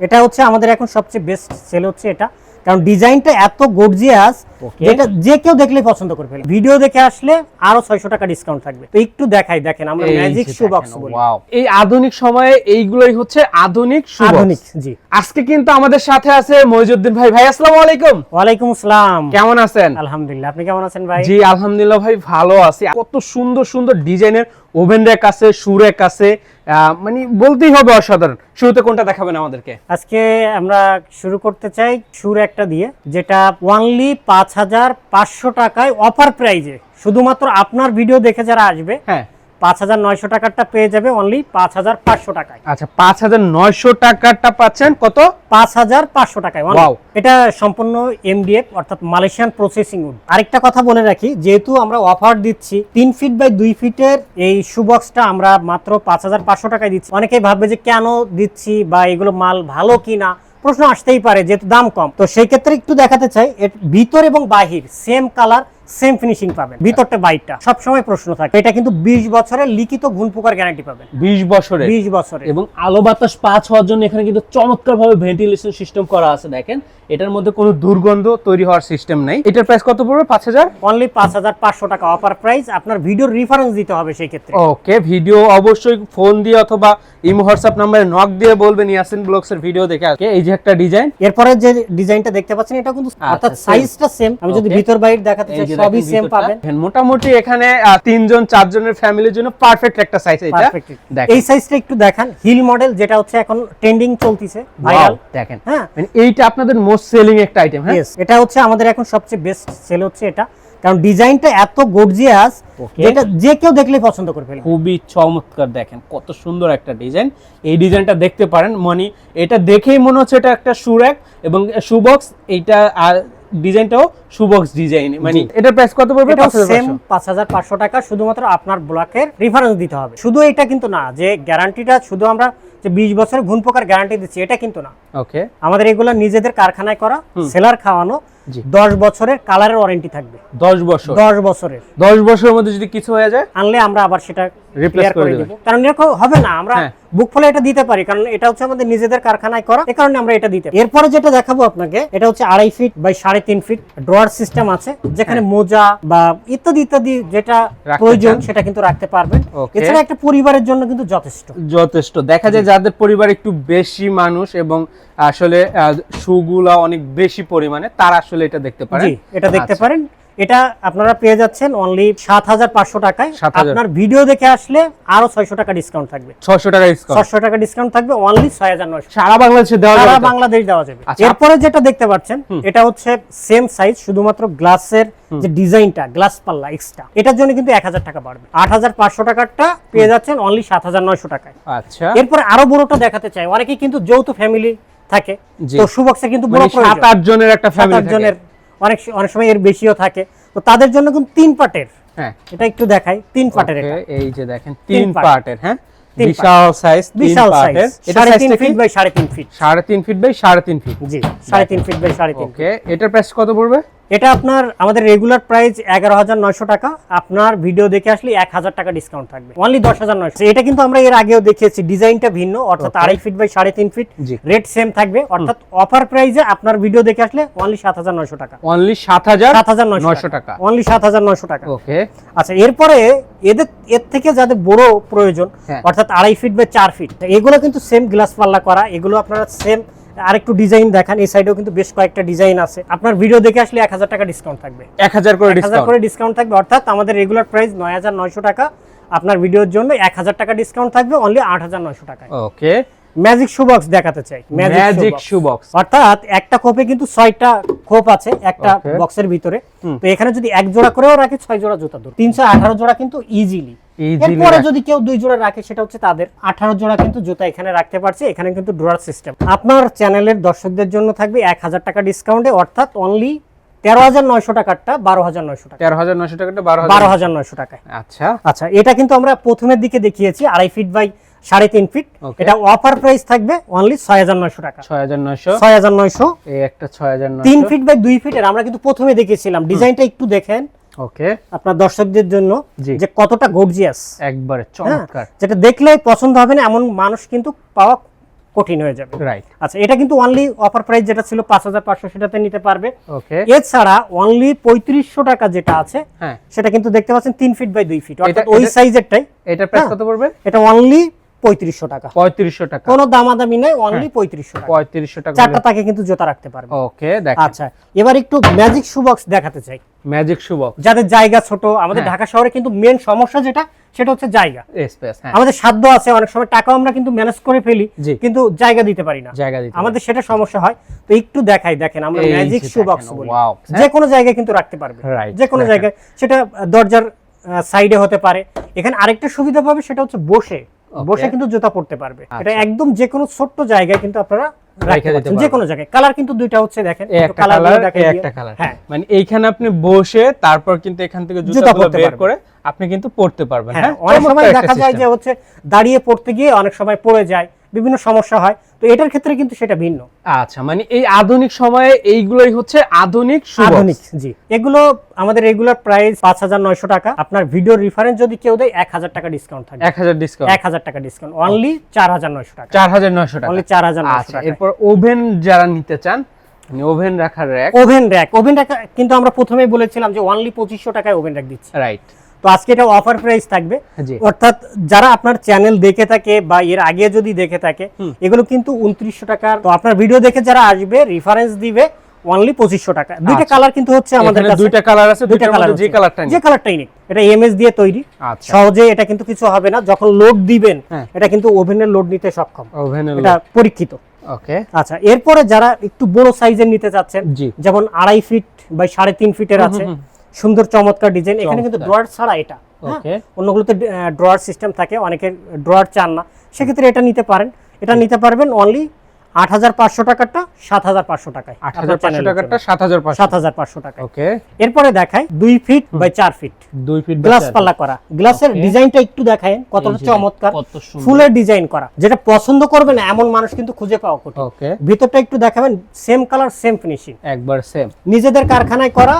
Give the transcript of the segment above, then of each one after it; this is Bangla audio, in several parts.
এটা হচ্ছে আমাদের এখন সবচেয়ে বেস্ট সেল হচ্ছে এটা, কারণ ডিজাইনটা এত গর্জিয়াস যেটা যে কেউ দেখলেই পছন্দ করে ফেলে। ভিডিও দেখে আসলে আরো 600 টাকা ডিসকাউন্ট থাকবে। তো একটু দেখাই, দেখেন আমরা ম্যাজিক শু বক্স বলি। ওয়াও, এই আধুনিক সময়ে এইগুলোই হচ্ছে আধুনিক শু বক্স। আধুনিক, জি। আজকে কিন্তু আমাদের সাথে আছে মইজউদ্দিন ভাই। ভাই আসসালামু আলাইকুম। ওয়ালাইকুম আসসালাম। কেমন আছেন? আলহামদুলিল্লাহ, আপনি কেমন আছেন ভাই? জি আলহামদুলিল্লাহ ভাই, ভালো আছি। কত সুন্দর সুন্দর ডিজাইনের ওভেন র্যাক আছে, শু র্যাক আছে, মানে বলতেই হবে অসাধারণ। শুরুতে কোনটা দেখাবেন আমাদেরকে? আজকে আমরা শুরু করতে চাই শুর একটা দিয়ে, যেটা অনলি 5500 টাকায় অফার প্রাইজে, শুধুমাত্র আপনার ভিডিও দেখে যারা আসবে, হ্যাঁ, 5900 টাকারটা পেয়ে যাবে অনলি 5500 টাকায়। আচ্ছা, 5900 টাকাটা পাচ্ছেন কত? 5500 টাকায়। Wow. এটা সম্পূর্ণ এমডিএফ অর্থাৎ মালয়েশিয়ান প্রসেসিং উড। আরেকটা কথা বলে রাখি, যেহেতু আমরা অফার দিচ্ছি 3 ফিট বাই 2 ফিটের এই শু বক্সটা আমরা মাত্র 5500 টাকায় দিচ্ছি। অনেকেই ভাববে যে কেন দিচ্ছি বা এগুলো মাল ভালো কিনা, প্রশ্ন আসতেই পারে যেহেতু দাম কম। তো সেই ক্ষেত্রে একটু দেখাতে চাই, এর ভিতর এবং বাহির সেম কালার, সেম ফিনিশিং পাবেন। ভিতরটা বাইরটা সবসময় প্রশ্ন থাকে। এটা কিন্তু 20 বছরের লিখিত ঘুণ পোকার গ্যারান্টি পাবেন। 20 বছরে 20 বছরে এবং আলো বাতাস পাস হওয়ার জন্য এখানে কিন্তু চমৎকারভাবে ভেন্টিলেশন সিস্টেম করা আছে। দেখেন, এটার মধ্যে কোনো দুর্গন্ধ তৈরি হওয়ার সিস্টেম নাই। এটার প্রাইস কত পড়বে? 5000। অনলি 5500 টাকা অফার প্রাইস। আপনার ভিডিওর রেফারেন্স দিতে হবে সেই ক্ষেত্রে। ওকে, ভিডিও অবশ্যই ফোন দিয়ে অথবা ইমো হোয়াটসঅ্যাপ নম্বরে নক দিয়ে বলবেন ইয়াসিন ব্লগস এর ভিডিও দেখে আসবে। এই যে একটা ডিজাইন, এরপরে যে ডিজাইনটা দেখতে পাচ্ছেন এটা কিন্তু অর্থাৎ সাইজটা সেম। আমি যদি Okay. ভিতর বাইরে দেখাতে চাই সবই সেম পাবেন। মোটামুটি এখানে 3 জন 4 জনের ফ্যামিলির জন্য পারফেক্ট একটা সাইজ। এটা Perfect. দেখেন, এই সাইজটা একটু দেখান। হিল মডেল, যেটা হচ্ছে এখন ট্রেন্ডিং চলতিছে, ভাইরাল। Wow, দেখেন, হ্যাঁ, মানে এইটা আপনাদের মোস্ট সেলিং একটা আইটেম। হ্যাঁ, Yes, এটা হচ্ছে আমাদের এখন সবচেয়ে বেস্ট সেল হচ্ছে এটা, কারণ ডিজাইনটা এত গর্জিয়াস Okay. যেটা যে কেউ দেখলেই পছন্দ করে ফেলবে। খুবই চমৎকার। দেখেন কত সুন্দর একটা ডিজাইন। এই ডিজাইনটা দেখতে পারেন, মানে এটা দেখেই মনে হচ্ছে এটা একটা শু র্যাক এবং শু বক্স। এইটা ডিজাইনটাও শু বক্স ডিজাইন। মানে এটার প্রাইস কত পড়বে? এটা সেম 5500। 5500 টাকা। শুধুমাত্র আপনার ব্লকের রেফারেন্স দিতে হবে। শুধু এটা কিন্তু না যে গ্যারান্টিটা শুধু আমরা যে 20 বছরের ঘুণ পোকার গ্যারান্টি দিচ্ছি, এটা কিন্তু না। ওকে, আমাদের এগুলো নিজেদের কারখানায় করা, সেলার খাওয়ানো। জি। 10 বছরের কালারের ওয়ারেন্টি থাকবে। 10 বছর। 10 বছরের 10 বছরের মধ্যে যদি কিছু হয়ে যায় আনলে আমরা আবার সেটা Replace ক্লিয়ার করে করে দেবেন। দেব। কারণ এরকম হবে না, আমরা হ্যাঁ। বুক ফলে এটা দিতে পারি, কারণ এটা হচ্ছে আমাদের নিজেদের কারখানায় করা, এই কারণে আমরা এটা দিতে। এরপরে যেটা দেখাবো আপনাকে, এটা হচ্ছে 2.5 feet by 3.5 feet drawer system আছে, যেখানে মোজা বা ইত্যাদি ইত্যাদি যেটা রাখতে প্রয়োজন চান। সেটা কিন্তু রাখতে পারবেন। Okay. এছাড়া একটা পরিবারের জন্য কিন্তু যথেষ্ট। যথেষ্ট। দেখা যায় যাদের পরিবার একটু বেশি মানুষ এবং আসলে শুগুলা অনেক বেশি পরিমাণে, তারা আসলে এটা দেখতে পারেন। জি, এটা দেখতে আচ্ছা। পারেন। এটা আপনারা পেয়ে যাচ্ছেন অনলি 7500 টাকায়। 7000 আপনার ভিডিও দেখে আসলে আরো 600 টাকা ডিসকাউন্ট থাকবে। 600 টাকা ডিসকাউন্ট 600 টাকা ডিসকাউন্ট থাকবে অনলি 6900। সারা বাংলাদেশে দেওয়া সারা যাবে তো? বাংলাদেশ দেওয়া যাবে। আচ্ছা, এরপরে যেটা দেখতে পাচ্ছেন, এটা হচ্ছে সেম সাইজ, শুধুমাত্র গ্লাসের যে ডিজাইনটা, গ্লাস পাল্লা এক্সট্রা, এটার জন্য কিন্তু 1000 টাকা বাড়বে। 8500 টাকারটা পেয়ে যাচ্ছেন অনলি 7900 টাকায়। আচ্ছা, এরপরে আরো বড়টা দেখাতে চাই। অনেকেই কিন্তু যৌথ ফ্যামিলি থাকে, জি। তো সুবক্সে কিন্তু বড় মানে প্রয়োজন। 7-8 জনের একটা 7-8 ফ্যামিলি জনের, অনেক অনেক সময় এর বেশিও থাকে, তো তাদের জন্য কিন্তু 3 পার্টের। হ্যাঁ, এটা একটু দেখাই, 3 পার্টের এটা। Okay, এই যে দেখেন তিন 3 part। পার্টের। হ্যাঁ, তিন বিশাল সাইজ, 3 বিশাল পার্টের। সাইজ, এটা 3.5 সাইজটা কি? Feet by 3.5 feet. 3.5 feet by 3.5 feet. জি, 3.5 ফিট বাই 3.5 ফিট। ওকে, এটার প্রাইস কত পড়বে? এটা আপনার আমাদের রেগুলার প্রাইস 11900 টাকা। আপনার ভিডিও দেখে আসলে 1000 টাকা ডিসকাউন্ট থাকবে, অনলি 10900। এটা কিন্তু আমরা এর আগেও দেখিয়েছি, ডিজাইনটা ভিন্ন, অর্থাৎ 2.5 ফিট বাই 3.5 ফিট। জি। রেট সেম থাকবে, অর্থাৎ অফার প্রাইসে আপনার ভিডিও দেখে আসলে অনলি 7900 টাকা। অনলি 7900 7900 টাকা। অনলি 7900 টাকা। ওকে, আচ্ছা, এরপরে এর থেকে যাদের বড় প্রয়োজন, হ্যাঁ। অর্থাৎ 2.5 ফিট বাই 4 ফিট, এগুলো কিন্তু সেম গ্লাস পাল্লা করা। এগুলো আপনারা সেম আরেকটু ডিজাইন দেখান, এই সাইডেও কিন্তু বেশ কয়েকটা ডিজাইন আছে। আপনার ভিডিও দেখে আসলে 1000 টাকা ডিসকাউন্ট থাকবে। 1000 করে 1000 ডিসকাউন্ট। করে ডিসকাউন্ট থাকবে, অর্থাৎ আমাদের রেগুলার প্রাইস 9900 টাকা। আপনার ভিডিওর জন্য 1000 টাকা ডিসকাউন্ট থাকবে, অনলি 8900 টাকায়। ওকে, ম্যাজিক শু বক্স দেখাতে চাই। ম্যাজিক শু বক্স। অর্থাৎ একটা খোপে কিন্তু 6টা খোপ আছে একটা Okay. বক্সের ভিতরে। তো এখানে যদি এক জোড়া করেও রাখে, 6 জোড়া জুতা ধরে 318 জোড়া কিন্তু ইজিলি। এরপরে যদি কেউ 2 জোড়া রাখে, সেটা হচ্ছে তাদের 18 জোড়া কিন্তু জুতা এখানে রাখতে পারছে। এখানে কিন্তু ড্রয়ার সিস্টেম। আপনার চ্যানেলের দর্শকদের জন্য থাকবে 1000 টাকা ডিসকাউন্টে, অর্থাৎ অনলি 13900 টাকারটা 12900 টাকা। 13900 টাকাটা 12000। 12900 টাকায়। আচ্ছা, আচ্ছা, এটা কিন্তু আমরা প্রথমের দিকে দেখিয়েছি 2.5 ফিট বাই 3.5 ফিট। Okay. এটা অফার প্রাইস থাকবে অনলি 6900 টাকা। 6900। 6900। এই একটা 6900। 3 ফিট বাই 2 ফিটের আমরা কিন্তু প্রথমে দেখিয়েছিলাম। ডিজাইনটা একটু দেখেন ওকে, আপনার দর্শকদের জন্য, জি। যে কতটা গর্জিয়াস, একবারে চমৎকার। যেটা দেখলে পছন্দ হবে না এমন মানুষ কিন্তু পাওয়া কঠিন হয়ে যাবে। রাইট। আচ্ছা, এটা কিন্তু অনলি অফার প্রাইস যেটা ছিল 5500 সেটাতে নিতে পারবে। ওকে। এছাড়া অনলি 3500 টাকা যেটা আছে হ্যাঁ, সেটা কিন্তু দেখতে পাচ্ছেন 3 ফিট বাই 2 ফিট, অর্থাৎ এটা- ওই এটা- সাইজেরটাই। এটার প্রাইস হ্যাঁ। কত পড়বে? এটা অনলি 3500 টাকা, 3500 টাকা। কোনো দামাদামি নেই, অনলি 3500 টাকা। 3500 টাকা। চারটা তাকে কিন্তু জুতা রাখতে পারবে। ওকে, দেখেন আচ্ছা, এবার একটু ম্যাজিক শু বক্স দেখাতে চাই। ম্যাজিক শু বক্স, যাদের জায়গা ছোট, আমাদের হ্যাঁ। ঢাকা শহরে কিন্তু মেন সমস্যা যেটা সেটা হচ্ছে জায়গা। স্পেস। হ্যাঁ, আমাদের সাধ্য আছে, অনেক সময় টাকাও আমরা কিন্তু ম্যানেজ করে ফেলি, জি। কিন্তু জায়গা দিতে পারি না, জায়গা দিতে আমাদের সেটা সমস্যা হয়। তো একটু দেখাই, দেখেন আমরা এই যে ম্যাজিক শু দেখেন, বক্স বলি, wow, যে কোনো জায়গায় কিন্তু রাখতে পারবে, Right, যে কোনো দেখেন। জায়গায়। সেটা দরজার সাইডে হতে পারে। এখানে আরেকটা সুবিধা পাবে, সেটা হচ্ছে বসে বসে কিন্তু জুতা পরতে পারবে। এটা আচ্ছা। একদম যে কোনো ছোট্ট জায়গায় কিন্তু আপনারা রাখতে রেখে দিতে পারছেন, যে কোনো জায়গায়। কালার কিন্তু দুইটা হচ্ছে, দেখেন এই একটু একটা colour গুলো কালার, দেখাই এই দিয়ে। একটা কালার। হ্যাঁ, মানে এইখানে আপনি বসে তারপর কিন্তু এখান থেকে জুতা জুতাগুলো পরতে বের পারবেন। করে আপনি কিন্তু পড়তে পারবেন। হ্যাঁ, হ্যাঁ, অনেক চমৎকার সময় একটা দেখা যায় system। যে হচ্ছে দাঁড়িয়ে পড়তে গিয়ে অনেক সময় পড়ে যায়, বিভিন্ন সমস্যা হয়। তো এটার ক্ষেত্রে কিন্তু সেটা ভিন্ন। আচ্ছা, মানে এই আধুনিক সময়ে এইগুলোই হচ্ছে আধুনিক শু বক্স। আধুনিক, জি। এগুলো আমাদের রেগুলার প্রাইস 5900 টাকা। আপনার ভিডিও রেফারেন্স যদি কেউ দেয় 1000 টাকা ডিসকাউন্ট থাকবে। 1000 ডিসকাউন্ট, 1000 টাকা ডিসকাউন্ট, অনলি 4900 টাকা। 4900 টাকা। অনলি 4900 আচ্ছা, টাকা। এরপর ওভেন যারা নিতে চান, মানে ওভেন রাখার rack. Oven rack, oven rack কিন্তু আমরা প্রথমেই বলেছিলাম যে অনলি 2500 টাকায় ওভেন র‍্যাক দিচ্ছি। রাইট। তো আজকে এটা অফার প্রাইস থাকবে। জি। অর্থাৎ যারা আপনার চ্যানেল দেখে থাকে বা এর আগে যদি দেখে থাকে, এগুলো কিন্তু 2900 টাকা। তো আপনার ভিডিও দেখে যারা আসবে রেফারেন্স দিবে অনলি 2500 টাকা। দুইটা আচ্ছা। কালার কিন্তু হচ্ছে আমাদের এখানে কাছে, দুইটা কালার আছে, দুইটা দুইটার কালার মধ্যে যে কালারটা যে কালারটাই নিক। এটা এমএস দিয়ে তৈরি, আচ্ছা। সহজে এটা কিন্তু কিছু হবে না। যখন লোড দিবেন হ্যাঁ। এটা কিন্তু ওভেনের লোড নিতে সক্ষম, ওভেনের এটা পরীক্ষিত। ওকে। আচ্ছা, এরপরে যারা একটু বড় সাইজের নিতে চাচ্ছেন, জি। যেমন 2.5 ফিট বাই 3.5 ফিটের আছে, সুন্দর চমৎকার ডিজাইন। এখানে কিন্তু চমৎকার। ড্রয়ার ছাড়া এটা, হ্যাঁ, ওকে। অন্যগুলোতে ড্রয়ার সিস্টেম থাকে, অনেকের ড্রয়ার চান না, সেক্ষেত্রে এটা নিতে পারেন। এটা নিতে পারবেন অনলি 8500 টাকাটা 7500 টাকায়। 8500 টাকাটা 7500। 7500 টাকায়। ওকে। এরপরে দেখাই 2 feet by 4 feet 2 feet glass পাল্লা করা। গ্লাসের Okay. ডিজাইনটা একটু দেখায়েন, কতটা এই যে চমৎকার, কত সুন্দর। ফুলের ডিজাইন করা। যেটা পছন্দ করবে না এমন মানুষ কিন্তু খুঁজে পাওয়া কঠিন। ওকে। ভিতরটা একটু দেখাবেন, সেম কালার সেম ফিনিশিং, একবার সেম। নিজেদের কারখানায় করা।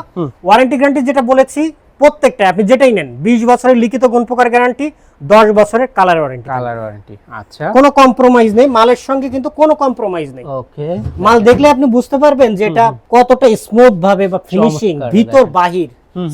ওয়ারেন্টি গ্যারান্টি যেটা বলেছি প্রত্যেকটা আপনি যেটাই নেন 20 বছরের লিখিত গুণপ্রকার গ্যারান্টি, 10 বছরের কালার ওয়ারেন্টি। Colour warranty. আচ্ছা। কোনো কম্প্রোমাইজ নেই, মালের সঙ্গে কিন্তু কোনো কম্প্রোমাইজ নেই। ওকে। মাল দেখলে আপনি বুঝতে পারবেন যে এটা কতটা স্মুথ ভাবে বা ফিনিশিং, চমৎকার ভিতর দেখেন। বাহির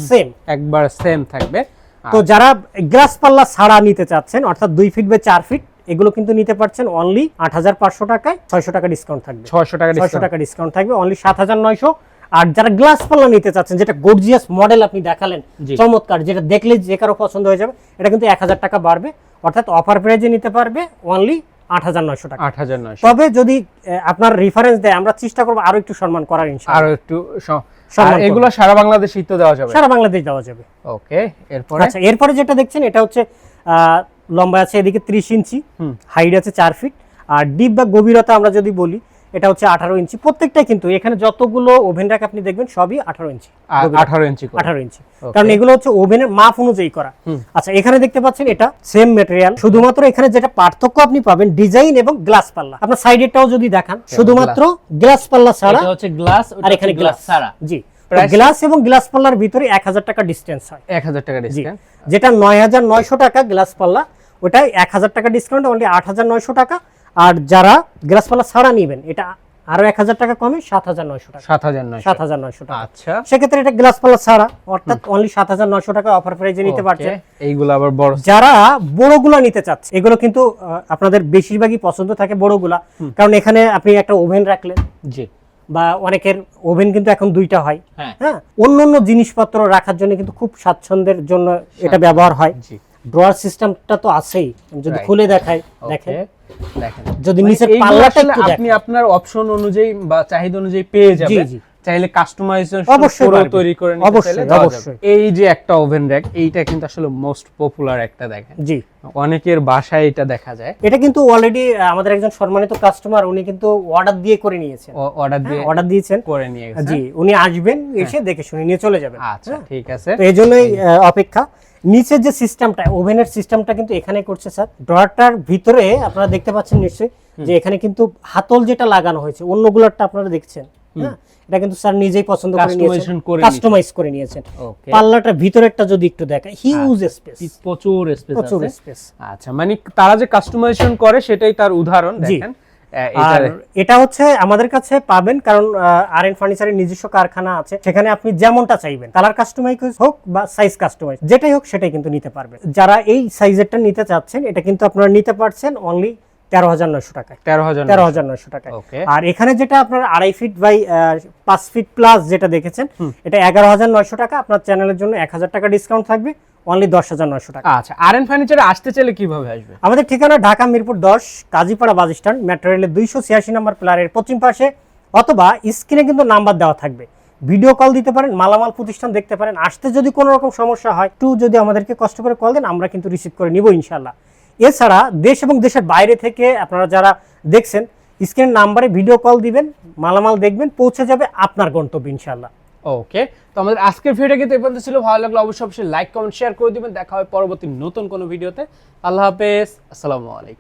সেম। একবার সেম থাকবে। তো যারা গ্লাস পাল্লা ছাড়া নিতে চাচ্ছেন, অর্থাৎ 2 ফিট বাই 4 ফিট, এগুলো কিন্তু নিতে পারছেন অনলি 8500 টাকায়। 600 টাকা ডিসকাউন্ট থাকবে। 600 টাকা 600 ডিসকাউন্ট। টাকা ডিসকাউন্ট থাকবে, অনলি 7900। আর যারা গ্লাস পাল্লা নিতে চাচ্ছেন, যেটা গর্জিয়াস মডেল আপনি দেখালেন, জি। চমৎকার, যেটা দেখলে যে কারো পছন্দ হয়ে যাবে, এটা কিন্তু 1000 টাকা বাড়বে, অর্থাৎ অফার প্রাইজে নিতে পারবে অনলি 8900 টাকা। 8900। তবে যদি আপনার রেফারেন্স দেয়, আমরা চেষ্টা করব আরো একটু সম্মান করার, ইনশাআল্লাহ। আরো একটু সম্মান আর এগুলো সারা বাংলাদেশেই তো দেওয়া যাবে। সারা বাংলাদেশ দেওয়া যাবে। ওকে। এরপরে আচ্ছা, এরপরে যেটা দেখছেন এটা হচ্ছে লম্বা আছে এদিকে 30 ইঞ্চি, হাইট আছে 4 ফিট, আর ডিপ বা গভীরতা আমরা যদি বলি এটা হচ্ছে 18 ইঞ্চি। প্রত্যেকটাই কিন্তু এখানে যতগুলো ওভেন র‍্যাক আপনি দেখবেন সবই 18 ইঞ্চি, 18 ইঞ্চি করে। 18 ইঞ্চি, কারণ এগুলো হচ্ছে ওভেনের মাপ অনুযায়ী করা। আচ্ছা, এখানে দেখতে পাচ্ছেন এটা সেম ম্যাটেরিয়াল, শুধুমাত্র এখানে যেটা পার্থক্য আপনি পাবেন ডিজাইন এবং গ্লাস পাল্লা। আপনার সাইডেরটাও যদি দেখান, শুধুমাত্র গ্লাস পাল্লা ছাড়া, এটা হচ্ছে গ্লাস, আর এখানে গ্লাস ছাড়া। জি, গ্লাস এবং গ্লাস পাল্লার ভিতরে 1000 টাকা ডিসটেন্স হয়। 1000 টাকা জি, ডিসকাউন্ট। যেটা 9900 টাকা গ্লাস পাল্লা, ওটাই 1000 টাকা ডিসকাউন্ট, অনলি 8900 টাকা। আর যারা গ্লাস পাল্লা ছাড়া নেবেন, এটা আরো 1000 টাকা কমে 7900 টাকা। 7900। 7900 টাকা। আচ্ছা। সেক্ষেত্রে এটা গ্লাস পাল্লা ছাড়া, অর্থাৎ অনলি 7900 টাকা অফার প্রাইজে নিতে পারছেন। এইগুলো আবার বড়। যারা বড়গুলা নিতে চাচ্ছে, এগুলো কিন্তু আপনাদের বেশিরভাগই পছন্দ থাকে বড়গুলা, কারণ এখানে আপনি একটা ওভেন রাখলেন, জি। বা অনেকের ওভেন কিন্তু এখন 2টা হয়, হ্যাঁ। হ্যাঁ, অন্য জিনিসপত্র রাখার জন্য কিন্তু খুব স্বাচ্ছন্দ্যের জন্য এটা ব্যবহার হয়। জি। ড্রয়ার সিস্টেমটা তো আছেই, যদি Right. খুলে দেখাই, দেখেন, দেখেন যদি মানে নিচের এইগুলো পাল্লাটা আসলে একটু আপনি দেখেন। আপনার অপশন অনুযায়ী বা চাহিদা অনুযায়ী পেয়ে যাবেন। জি। চাইলে কাস্টমাইজেশন অবশ্যই করে পারবেন। তৈরি করে নিতে অবশ্যই, চাইলে দেওয়া যাবে। অবশ্যই। এই যে একটা ওভেন র‍্যাক, এইটা কিন্তু আসলে মোস্ট পপুলার একটা, দেখেন জি, অনেকের বাসায় এটা দেখা যায়। এটা কিন্তু অলরেডি আমাদের একজন সম্মানিত কাস্টমার, উনি কিন্তু অর্ডার দিয়ে করে নিয়েছেন, অর্ডার দিয়ে অর্ডার দিয়েছেন, করে নিয়ে গেছে। জি, উনি আসবেন, এসে দেখে শুনে নিয়ে চলে যাবেন। আচ্ছা, ঠিক আছে। তো এই জন্যই অপেক্ষা। নিচের যে সিস্টেমটা, ওভেনের সিস্টেমটা কিন্তু এখানে করছে স্যার। ড্রয়ারটার ভিতরে আপনারা দেখতে পাচ্ছেন নিশ্চয়ই যে এখানে কিন্তু হাতল যেটা লাগানো হয়েছে, অন্যগুলোরটা আপনারা দেখছেন, হ্যাঁ, এটা কিন্তু স্যার নিজেই পছন্দ করে নিয়েছেন, Customization করে কাস্টমাইজ করে নিয়েছেন। ওকে। পাল্লাটার ভিতরেরটা যদি একটু দেখায়, হিউজ স্পেস, প্রচুর স্পেস প্রচুর আছে। স্পেস। আচ্ছা, মানে তারা যে কাস্টমাইজেশন করে সেটাই তার উদাহরণ। জি। দেখেন আর এটা হচ্ছে আমাদের কাছে পাবেন, কারণ আরএন ফার্নিচারের নিজস্ব কারখানা আছে, সেখানে আপনি যেমনটা চাইবেন, কালার কাস্টমাইজ হোক বা সাইজ কাস্টমাইজ যেটাই হোক সেটাই কিন্তু নিতে পারবেন। যারা এই সাইজেরটা নিতে চাচ্ছেন এটা কিন্তু আপনারা নিতে পারছেন অনলি 13,900 টাকায়। 13,900 টাকায়। আর এখানে যেটা আপনার 2.5 ফিট বাই 5 ফিট প্লাস যেটা দেখেছেন এটা 11,900 টাকা। আপনার চ্যানেলের জন্য 1,000 টাকা ডিসকাউন্ট থাকবে, অনলি 10,900 টাকা। আচ্ছা, আরএন ফার্নিচারে আসতে চাইলে কিভাবে আসবে? আমাদের ঠিকানা Dhaka Mirpur 10 Kazipara bus stand, metro রেলের 286 নম্বর প্লারের পশ্চিম পাশে, অথবা স্ক্রিনে কিন্তু নাম্বার দেওয়া থাকবে, ভিডিও কল দিতে পারেন, মালামাল প্রতিষ্ঠান দেখতে পারেন। আসতে যদি কোনো রকম সমস্যা হয় একটু যদি আমাদেরকে কষ্ট করে কল দেন, আমরা কিন্তু রিসিভ করে নিব ইনশাল্লাহ। এছাড়া দেশ এবং দেশের বাইরে থেকে আপনারা যারা দেখছেন স্ক্রিনের নাম্বারে ভিডিও কল দিবেন, মালামাল দেখবেন, পৌঁছে যাবে আপনার গন্তব্যে ইনশাল্লাহ। ওকে, তো আমাদের আজকের ভিডিওটা কিন্তু এই পর্যন্ত ছিল। ভালো লাগলে অবশ্যই লাইক কমেন্ট শেয়ার করে দিবেন। দেখা হবে পরবর্তী নতুন কোনো ভিডিওতে। আল্লাহ হাফেজ, আসসালামু আলাইকুম।